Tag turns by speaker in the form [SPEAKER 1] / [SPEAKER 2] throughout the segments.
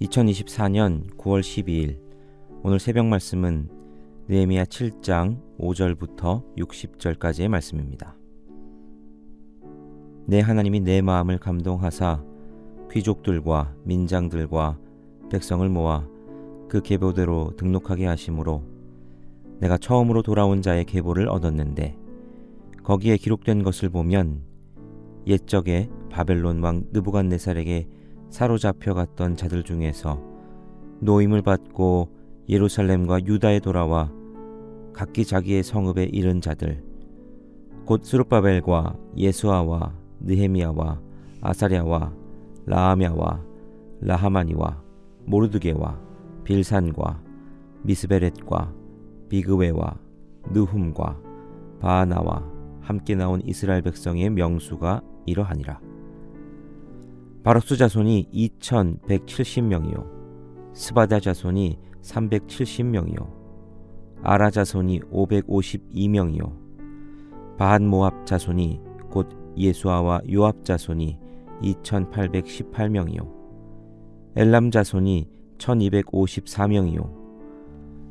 [SPEAKER 1] 2024년 9월 12일 오늘 새벽 말씀은 느헤미야 7장 5절부터 60절까지의 말씀입니다. 내 하나님이 내 마음을 감동하사 귀족들과 민장들과 백성을 모아 그 계보대로 등록하게 하심으로 내가 처음으로 돌아온 자의 계보를 얻었는데 거기에 기록된 것을 보면 옛적에 바벨론 왕 느부갓네살에게 사로잡혀 갔던 자들 중에서 노임을 받고 예루살렘과 유다에 돌아와 각기 자기의 성읍에 이른 자들 곧 스룹바벨과 예수아와 느헤미야와 아사랴와 라하랴와 라하마니와 모르드게와 빌산과 미스베렛과 비그웨와 느훔과 바하나와 함께 나온 이스라엘 백성의 명수가 이러하니라. 바럭스 자손이 2170명이요 스바다 자손이 370명이요 아라 자손이 552명이요 바한 모압 자손이 곧 예수아와 요압 자손이 2818명이요 엘람 자손이 1254명이요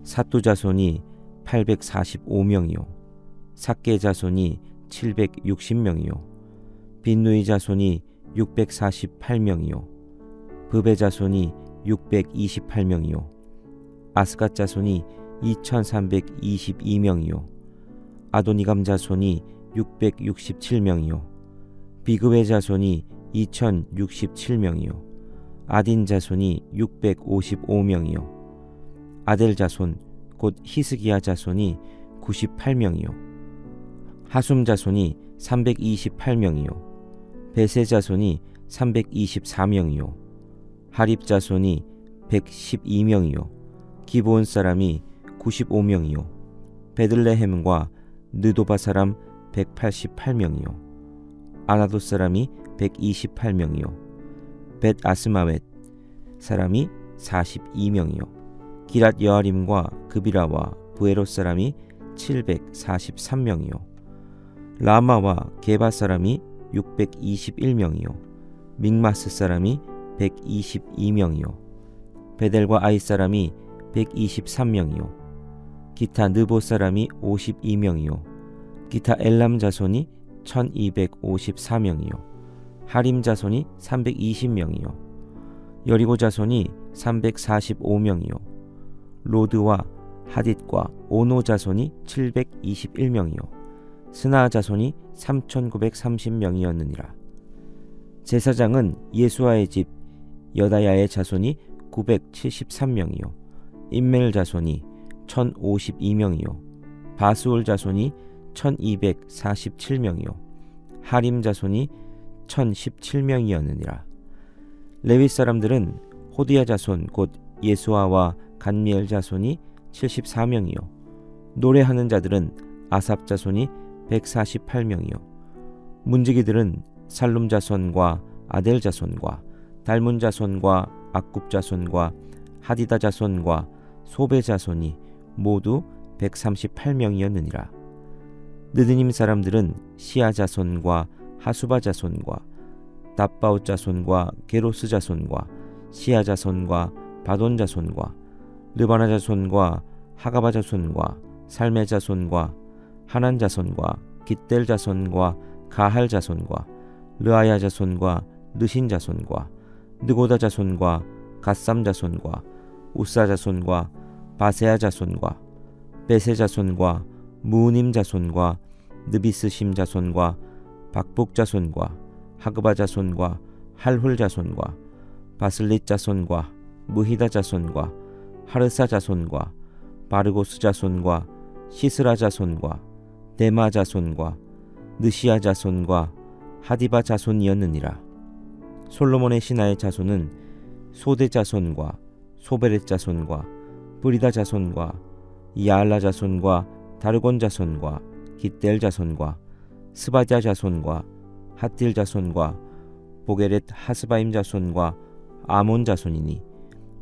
[SPEAKER 1] 사뚜 자손이 845명이요 삭게 자손이 760명이요 빈누이 자손이 648명이요 브베 자손이 628명이요 아스갓 자손이 2322명이요 아도니감 자손이 667명이요 비그웨 자손이 2067명이요 아딘 자손이 655명이요 아델 자손 곧 히스기야 자손이 98명이요 하숨 자손이 328명이요 베세 자손이 324명이요 하립 자손이 112명이요 기브온 사람이 95명이요 베들레헴과 느도바 사람 188명이요 아나도 사람이 128명이요 벳 아스마웻 사람이 42명이요 기랏 여아림과 그비라와 부에롯 사람이 743명이요 라마와 게바 사람이 621명이요 믹마스 사람이 122명이요 베델과 아이 사람이 123명이요 기타 느보 사람이 52명이요 기타 엘람 자손이 1254명이요 하림 자손이 320명이요 여리고 자손이 345명이요 로드와 하딧과 오노 자손이 721명이요 스나 자손이 3930명이었느니라. 제사장은 예수아의 집 여다야의 자손이 973명이요 임멜 자손이 1052명이요 바수올 자손이 1247명이요 하림 자손이 1017명이었느니라. 레위 사람들은 호디야 자손 곧 예수아와 간미엘 자손이 74명이요 노래하는 자들은 아삽 자손이 148명이요 문지기들은 살룸 자손과 아델 자손과 달문 자손과 악굽 자손과 하디다 자손과 소베 자손이 모두 138명이었느니라. 느드님 사람들은 시아 자손과 하수바 자손과 답바옷 자손과 게로스 자손과 시아 자손과 바돈 자손과 르바나 자손과 하가바 자손과 살메 자손과 하난 자손과 깃델 자손과 가할 자손과 르아야 자손과 르신 자손과 느고다 자손과 갓삼 자손과 우사 자손과 바세아 자손과 베세 자손과 무님 자손과 느비스심 자손과 박복 자손과 하그바 자손과 할훌 자손과 바슬릿 자손과 무히다 자손과 하르사 자손과 바르고스 자손과 시스라 자손과 데마 자손과 느시아 자손과 하디바 자손이었느니라. 솔로몬의 신하의 자손은 소데 자손과 소베렛 자손과 브리다 자손과 야알라 자손과 다르곤 자손과 깃델 자손과 스바디아 자손과 핫딜 자손과 보게렛 하스바임 자손과 아몬 자손이니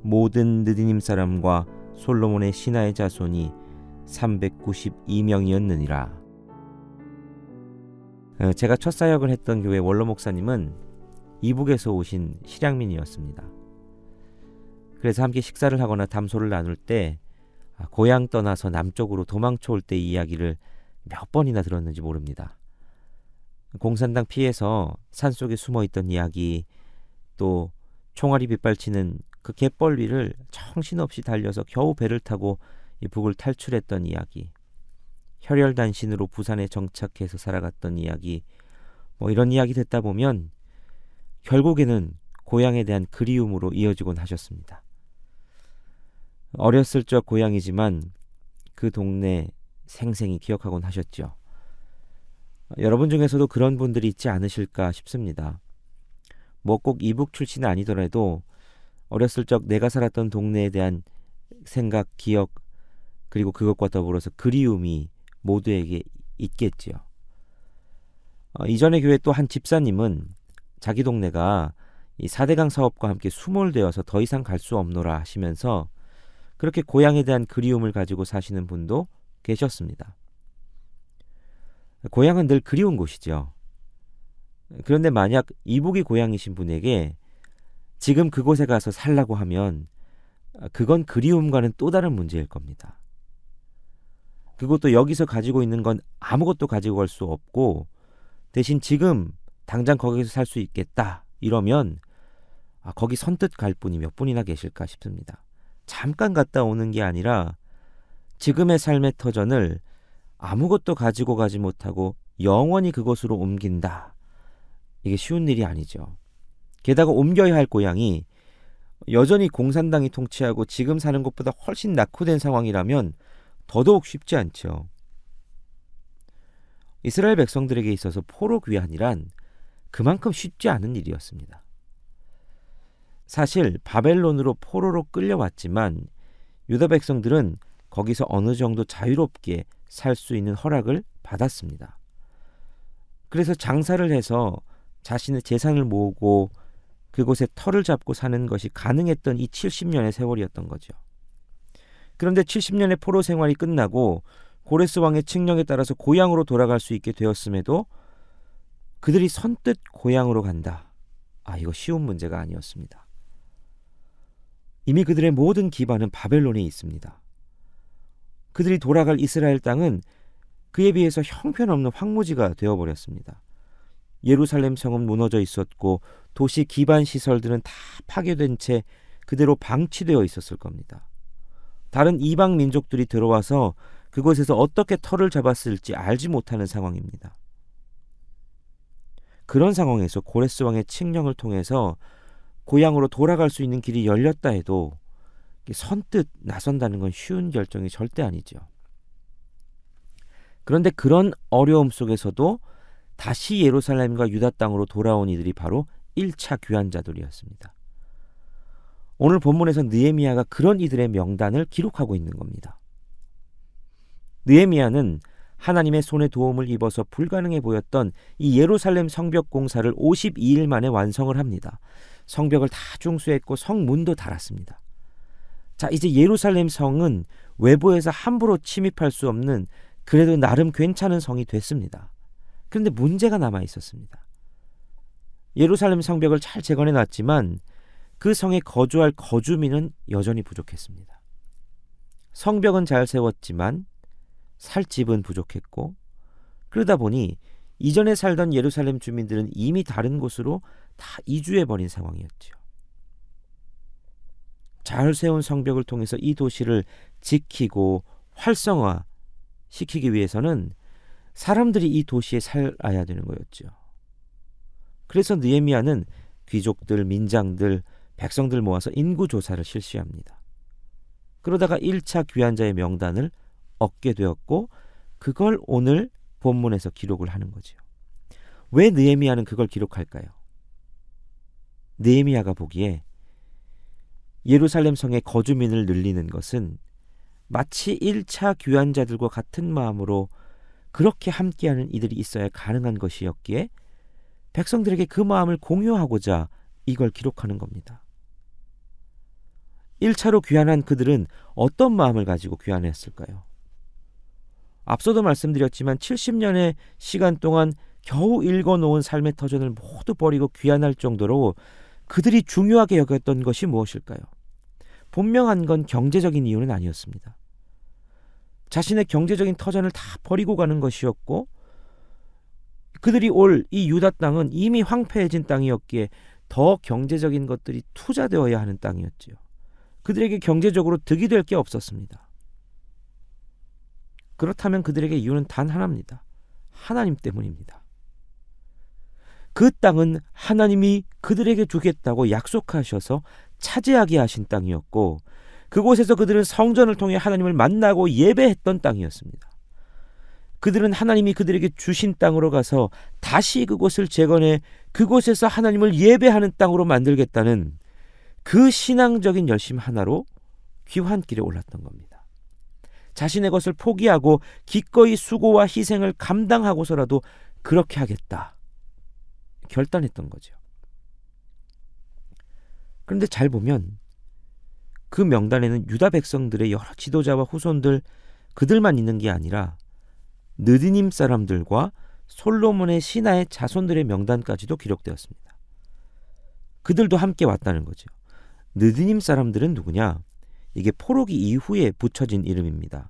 [SPEAKER 1] 모든 느디님 사람과 솔로몬의 신하의 자손이 392명이었느니라. 제가 첫 사역을 했던 교회 원로 목사님은 이북에서 오신 실향민이었습니다. 그래서 함께 식사를 하거나 담소를 나눌 때 고향 떠나서 남쪽으로 도망쳐 올 때 이야기를 몇 번이나 들었는지 모릅니다. 공산당 피해서 산속에 숨어있던 이야기, 또 총알이 빗발치는 그 갯벌 위를 정신없이 달려서 겨우 배를 타고 이 북을 탈출했던 이야기, 혈혈단신으로 부산에 정착해서 살아갔던 이야기, 이런 이야기 듣다 보면 결국에는 고향에 대한 그리움으로 이어지곤 하셨습니다. 어렸을 적 고향이지만 그 동네 생생히 기억하곤 하셨죠. 여러분 중에서도 그런 분들이 있지 않으실까 싶습니다. 꼭 이북 출신이 아니더라도 어렸을 적 내가 살았던 동네에 대한 생각, 기억, 그리고 그것과 더불어서 그리움이 모두에게 있겠지요. 이전의 교회 또 한 집사님은 자기 동네가 이 4대강 사업과 함께 수몰되어서 더 이상 갈 수 없노라 하시면서 그렇게 고향에 대한 그리움을 가지고 사시는 분도 계셨습니다. 고향은 늘 그리운 곳이죠. 그런데 만약 이북이 고향이신 분에게 지금 그곳에 가서 살라고 하면 그건 그리움과는 또 다른 문제일 겁니다. 그것도 여기서 가지고 있는 건 아무것도 가지고 갈 수 없고 대신 지금 당장 거기서 살 수 있겠다 이러면 거기 선뜻 갈 분이 몇 분이나 계실까 싶습니다. 잠깐 갔다 오는 게 아니라 지금의 삶의 터전을 아무것도 가지고 가지 못하고 영원히 그곳으로 옮긴다. 이게 쉬운 일이 아니죠. 게다가 옮겨야 할 고향이 여전히 공산당이 통치하고 지금 사는 곳보다 훨씬 낙후된 상황이라면 더더욱 쉽지 않죠. 이스라엘 백성들에게 있어서 포로 귀환이란 그만큼 쉽지 않은 일이었습니다. 사실 바벨론으로 포로로 끌려왔지만 유다 백성들은 거기서 어느 정도 자유롭게 살 수 있는 허락을 받았습니다. 그래서 장사를 해서 자신의 재산을 모으고 그곳에 터를 잡고 사는 것이 가능했던 이 70년의 세월이었던 거죠. 그런데 70년의 포로 생활이 끝나고 고레스 왕의 칙령에 따라서 고향으로 돌아갈 수 있게 되었음에도 그들이 선뜻 고향으로 간다. 이거 쉬운 문제가 아니었습니다. 이미 그들의 모든 기반은 바벨론에 있습니다. 그들이 돌아갈 이스라엘 땅은 그에 비해서 형편없는 황무지가 되어버렸습니다. 예루살렘 성은 무너져 있었고 도시 기반 시설들은 다 파괴된 채 그대로 방치되어 있었을 겁니다. 다른 이방 민족들이 들어와서 그곳에서 어떻게 터를 잡았을지 알지 못하는 상황입니다. 그런 상황에서 고레스 왕의 칙령을 통해서 고향으로 돌아갈 수 있는 길이 열렸다 해도 선뜻 나선다는 건 쉬운 결정이 절대 아니죠. 그런데 그런 어려움 속에서도 다시 예루살렘과 유다 땅으로 돌아온 이들이 바로 1차 귀환자들이었습니다. 오늘 본문에서 느헤미야가 그런 이들의 명단을 기록하고 있는 겁니다. 느헤미야는 하나님의 손에 도움을 입어서 불가능해 보였던 이 예루살렘 성벽 공사를 52일 만에 완성을 합니다. 성벽을 다 중수했고 성문도 달았습니다. 자, 이제 예루살렘 성은 외부에서 함부로 침입할 수 없는 그래도 나름 괜찮은 성이 됐습니다. 그런데 문제가 남아 있었습니다. 예루살렘 성벽을 잘 재건해 놨지만 그 성에 거주할 거주민은 여전히 부족했습니다. 성벽은 잘 세웠지만 살 집은 부족했고 그러다 보니 이전에 살던 예루살렘 주민들은 이미 다른 곳으로 다 이주해버린 상황이었죠. 잘 세운 성벽을 통해서 이 도시를 지키고 활성화시키기 위해서는 사람들이 이 도시에 살아야 되는 거였죠. 그래서 느헤미야는 귀족들, 민장들, 백성들 모아서 인구조사를 실시합니다. 그러다가 1차 귀환자의 명단을 얻게 되었고 그걸 오늘 본문에서 기록을 하는 거죠. 왜 느헤미야는 그걸 기록할까요? 느헤미야가 보기에 예루살렘 성의 거주민을 늘리는 것은 마치 1차 귀환자들과 같은 마음으로 그렇게 함께하는 이들이 있어야 가능한 것이었기에 백성들에게 그 마음을 공유하고자 이걸 기록하는 겁니다. 1차로 귀환한 그들은 어떤 마음을 가지고 귀환했을까요? 앞서도 말씀드렸지만 70년의 시간 동안 겨우 읽어놓은 삶의 터전을 모두 버리고 귀환할 정도로 그들이 중요하게 여겼던 것이 무엇일까요? 분명한 건 경제적인 이유는 아니었습니다. 자신의 경제적인 터전을 다 버리고 가는 것이었고, 그들이 올 이 유다 땅은 이미 황폐해진 땅이었기에 더 경제적인 것들이 투자되어야 하는 땅이었지요. 그들에게 경제적으로 득이 될 게 없었습니다. 그렇다면 그들에게 이유는 단 하나입니다. 하나님 때문입니다. 그 땅은 하나님이 그들에게 주겠다고 약속하셔서 차지하게 하신 땅이었고, 그곳에서 그들은 성전을 통해 하나님을 만나고 예배했던 땅이었습니다. 그들은 하나님이 그들에게 주신 땅으로 가서 다시 그곳을 재건해 그곳에서 하나님을 예배하는 땅으로 만들겠다는 그 신앙적인 열심 하나로 귀환길에 올랐던 겁니다. 자신의 것을 포기하고 기꺼이 수고와 희생을 감당하고서라도 그렇게 하겠다 결단했던 거죠. 그런데 잘 보면 그 명단에는 유다 백성들의 여러 지도자와 후손들, 그들만 있는 게 아니라 느디님 사람들과 솔로몬의 신하의 자손들의 명단까지도 기록되었습니다. 그들도 함께 왔다는 거죠. 느디님 사람들은 누구냐? 이게 포로기 이후에 붙여진 이름입니다.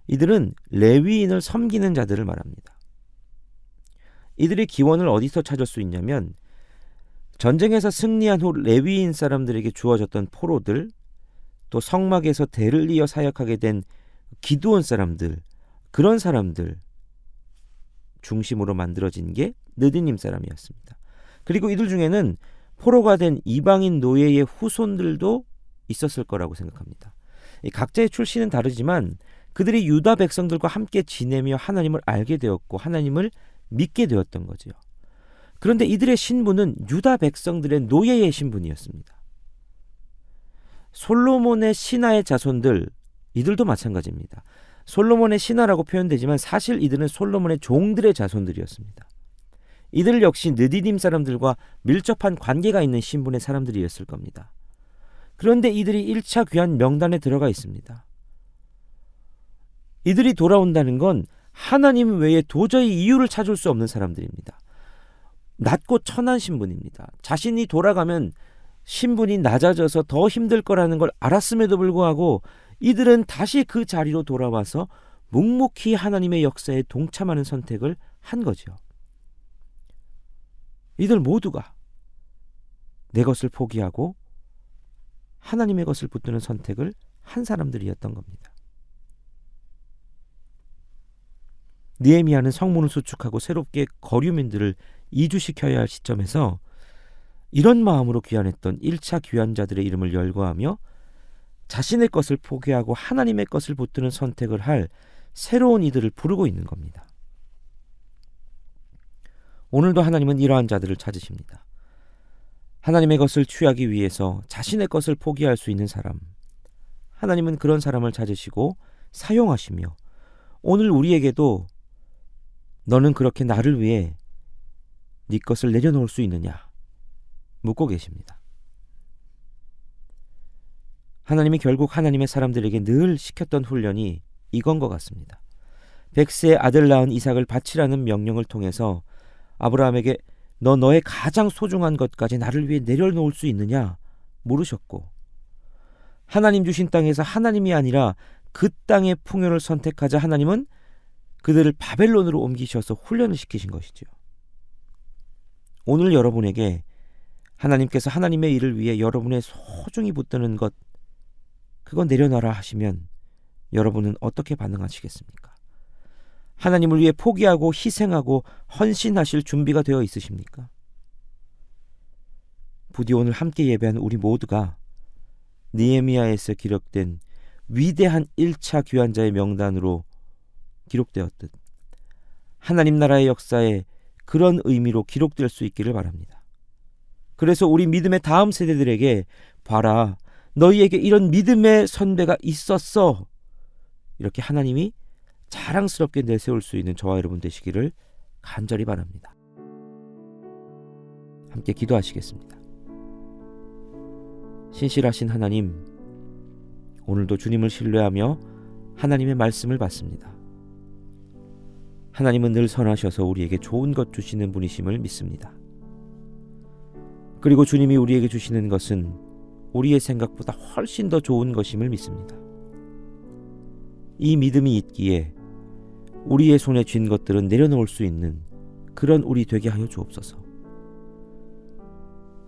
[SPEAKER 1] 이들은 레위인을 섬기는 자들을 말합니다. 이들의 기원을 어디서 찾을 수 있냐면, 전쟁에서 승리한 후 레위인 사람들에게 주어졌던 포로들, 또 성막에서 대를 이어 사역하게 된 기드온 사람들, 그런 사람들 중심으로 만들어진 게 느디님 사람이었습니다. 그리고 이들 중에는 포로가 된 이방인 노예의 후손들도 있었을 거라고 생각합니다. 각자의 출신은 다르지만 그들이 유다 백성들과 함께 지내며 하나님을 알게 되었고 하나님을 믿게 되었던 거죠. 그런데 이들의 신분은 유다 백성들의 노예의 신분이었습니다. 솔로몬의 신하의 자손들, 이들도 마찬가지입니다. 솔로몬의 신하라고 표현되지만 사실 이들은 솔로몬의 종들의 자손들이었습니다. 이들 역시 느디님 사람들과 밀접한 관계가 있는 신분의 사람들이었을 겁니다. 그런데 이들이 1차 귀환 명단에 들어가 있습니다. 이들이 돌아온다는 건 하나님 외에 도저히 이유를 찾을 수 없는 사람들입니다. 낮고 천한 신분입니다. 자신이 돌아가면 신분이 낮아져서 더 힘들 거라는 걸 알았음에도 불구하고 이들은 다시 그 자리로 돌아와서 묵묵히 하나님의 역사에 동참하는 선택을 한 거죠. 이들 모두가 내 것을 포기하고 하나님의 것을 붙드는 선택을 한 사람들이었던 겁니다. 느헤미야는 성문을 수축하고 새롭게 거류민들을 이주시켜야 할 시점에서 이런 마음으로 귀환했던 1차 귀환자들의 이름을 열거하며 자신의 것을 포기하고 하나님의 것을 붙드는 선택을 할 새로운 이들을 부르고 있는 겁니다. 오늘도 하나님은 이러한 자들을 찾으십니다. 하나님의 것을 취하기 위해서 자신의 것을 포기할 수 있는 사람, 하나님은 그런 사람을 찾으시고 사용하시며 오늘 우리에게도 너는 그렇게 나를 위해 네 것을 내려놓을 수 있느냐 묻고 계십니다. 하나님이 결국 하나님의 사람들에게 늘 시켰던 훈련이 이건 것 같습니다. 백세의 아들 낳은 이삭을 바치라는 명령을 통해서 아브라함에게 너 너의 가장 소중한 것까지 나를 위해 내려놓을 수 있느냐 물으셨고, 하나님 주신 땅에서 하나님이 아니라 그 땅의 풍요를 선택하자 하나님은 그들을 바벨론으로 옮기셔서 훈련을 시키신 것이죠. 오늘 여러분에게 하나님께서 하나님의 일을 위해 여러분의 소중히 붙드는 것, 그건 내려놔라 하시면 여러분은 어떻게 반응하시겠습니까? 하나님을 위해 포기하고 희생하고 헌신하실 준비가 되어 있으십니까? 부디 오늘 함께 예배하는 우리 모두가 느헤미야에서 기록된 위대한 1차 귀환자의 명단으로 기록되었듯 하나님 나라의 역사에 그런 의미로 기록될 수 있기를 바랍니다. 그래서 우리 믿음의 다음 세대들에게 봐라, 너희에게 이런 믿음의 선배가 있었어, 이렇게 하나님이 자랑스럽게 내세울 수 있는 저와 여러분 되시기를 간절히 바랍니다. 함께 기도하시겠습니다. 신실하신 하나님, 오늘도 주님을 신뢰하며 하나님의 말씀을 받습니다. 하나님은 늘 선하셔서 우리에게 좋은 것 주시는 분이심을 믿습니다. 그리고 주님이 우리에게 주시는 것은 우리의 생각보다 훨씬 더 좋은 것임을 믿습니다. 이 믿음이 있기에 우리의 손에 쥔 것들은 내려놓을 수 있는 그런 우리 되게 하여 주옵소서.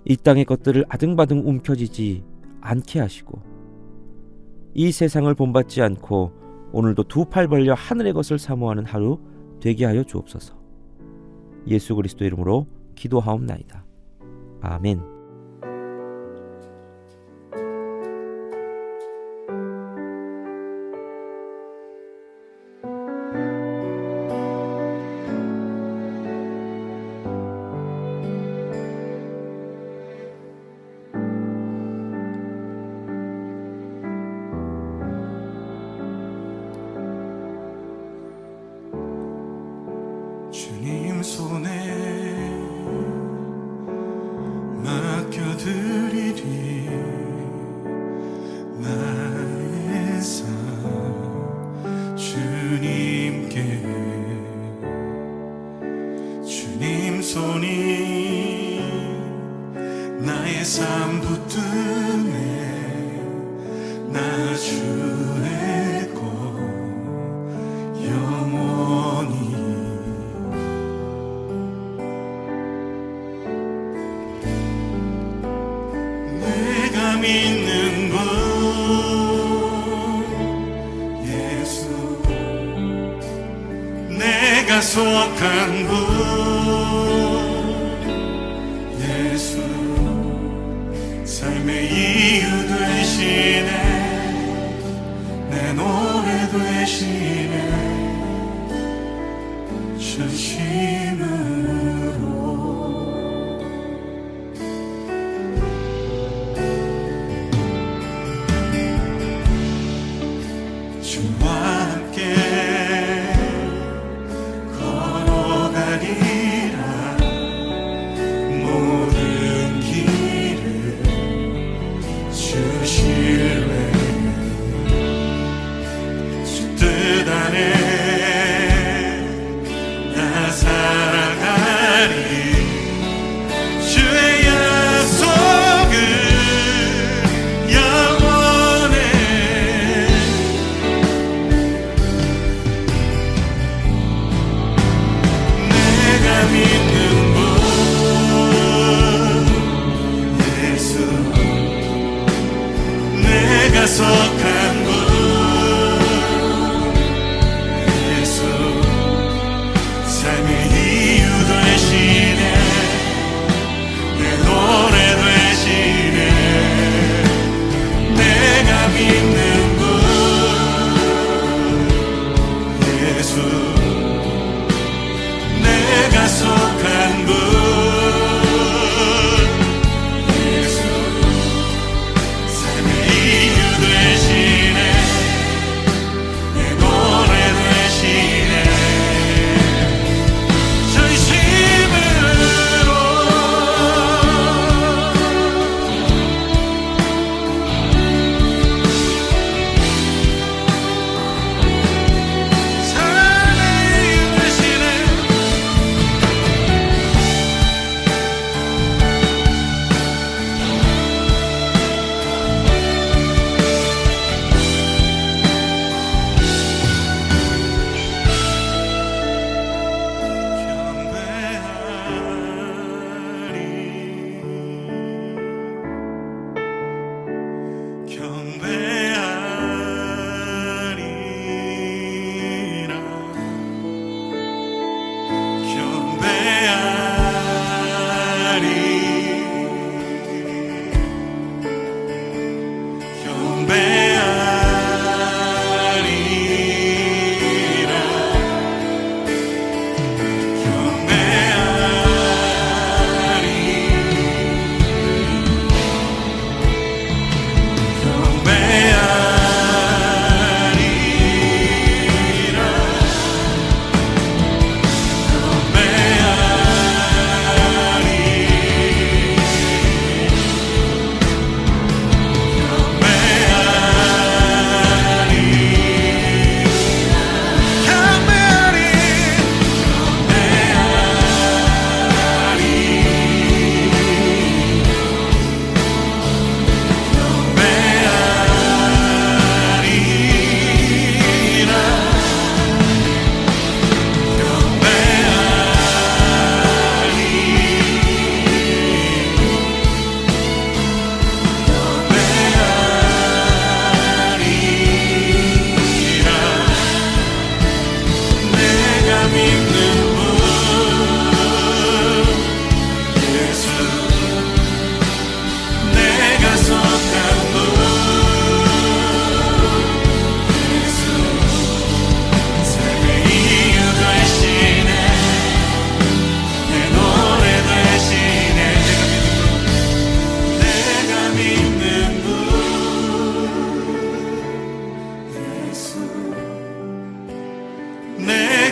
[SPEAKER 1] 이 땅의 것들을 아등바등 움켜쥐지 않게 하시고 이 세상을 본받지 않고 오늘도 두 팔 벌려 하늘의 것을 사모하는 하루 되게 하여 주옵소서. 예수 그리스도 이름으로 기도하옵나이다. 아멘.
[SPEAKER 2] 주님 손에 맡겨드리리 나의 삶 주님께. 주님 손이 나의 삶 붙드네 나 주의 것 영원히. 내가 믿는 분 예수, 내가 속한 분 예수, 삶의 이유 되시네 내 노래 되시네 진심으로. 주와 함께 걸어가리라 모든 길을 주실래. 주 뜻 안에 나 살아가리. 주의 약속은 영원해. 내가 믿는 분 예수, 내가 속한 분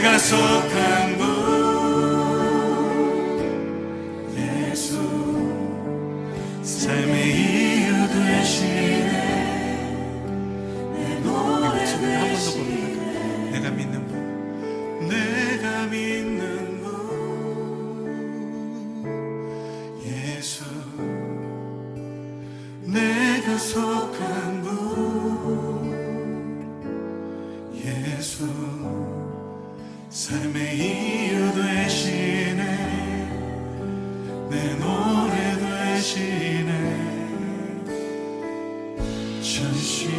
[SPEAKER 2] 내가 속한 분 예수 삶의 이유 되시네 내 노래를 한 번 더 부릅니다. 내가 믿는 분 내가 믿는 분 예수 내가 속한 분 예수 삶의 이유 되시네 내 노래 되시네 전심